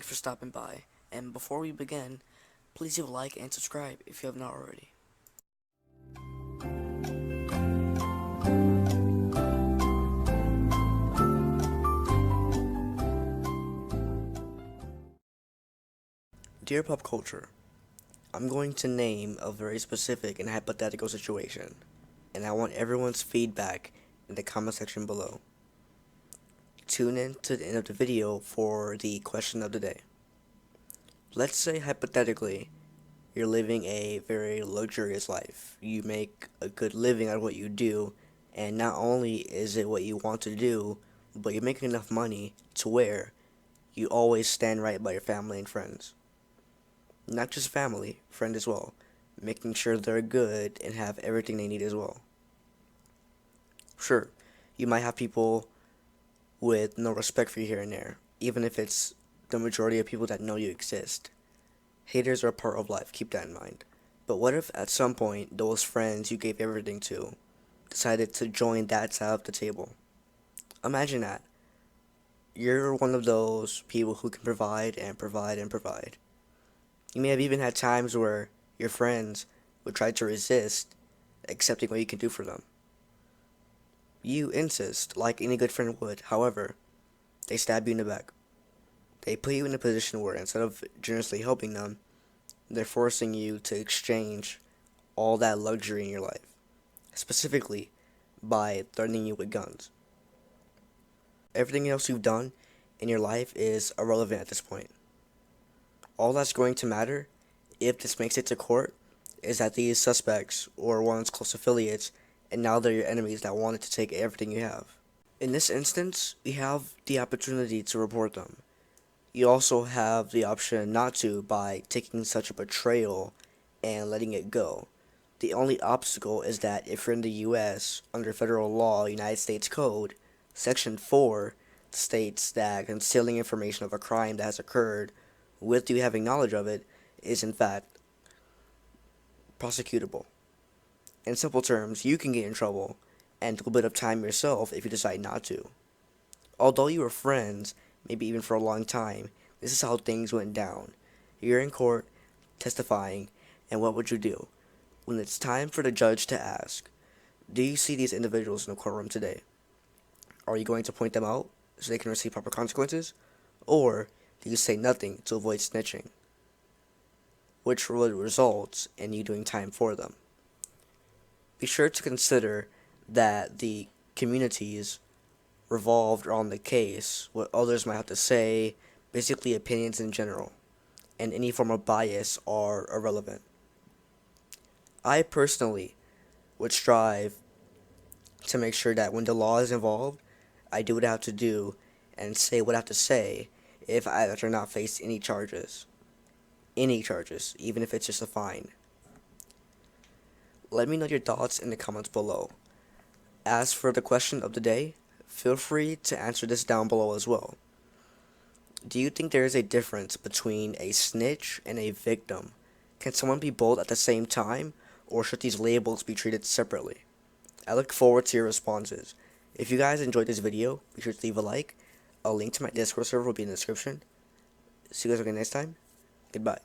Thanks for stopping by, and before we begin, please leave a like and subscribe if you have not already. Dear Pop Culture, I'm going to name a very specific and hypothetical situation, and I want everyone's feedback in the comment section below. Tune in to the end of the video for the question of the day. Let's say hypothetically, you're living a very luxurious life. You make a good living out of what you do, and not only is it what you want to do, but you're making enough money to where you always stand right by your family and friends. Not just family, friend as well, making sure they're good and have everything they need as well. Sure, you might have people with no respect for you here and there, even if it's the majority of people that know you exist. Haters are a part of life, keep that in mind. But what if at some point those friends you gave everything to decided to join that side of the table? Imagine that. You're one of those people who can provide and provide and provide. You may have even had times where your friends would try to resist accepting what you can do for them. You insist, like any good friend would. However, they stab you in the back. They put you in a position where instead of generously helping them, they're forcing you to exchange all that luxury in your life, specifically by threatening you with guns. Everything else you've done in your life is irrelevant at this point. All that's going to matter, if this makes it to court, is that these suspects or one's close affiliates, and now they're your enemies that wanted to take everything you have. In this instance, you have the opportunity to report them. You also have the option not to by taking such a betrayal and letting it go. The only obstacle is that if you're in the U.S., under federal law, United States Code, Section 4 states that concealing information of a crime that has occurred with you having knowledge of it is in fact prosecutable. In simple terms, you can get in trouble and a little bit of time yourself if you decide not to. Although you were friends, maybe even for a long time, this is how things went down. You're in court, testifying, and what would you do? When it's time for the judge to ask, do you see these individuals in the courtroom today? Are you going to point them out so they can receive proper consequences? Or do you say nothing to avoid snitching, which would result in you doing time for them? Be sure to consider that the communities revolved around the case, what others might have to say, basically opinions in general, and any form of bias are irrelevant. I personally would strive to make sure that when the law is involved, I do what I have to do and say what I have to say if I do not face any charges. Any charges, even if it's just a fine. Let me know your thoughts in the comments below. As for the question of the day, feel free to answer this down below as well. Do you think there is a difference between a snitch and a victim? Can someone be both at the same time, or should these labels be treated separately? I look forward to your responses. If you guys enjoyed this video, be sure to leave a like. A link to my Discord server will be in the description. See you guys again next time. Goodbye.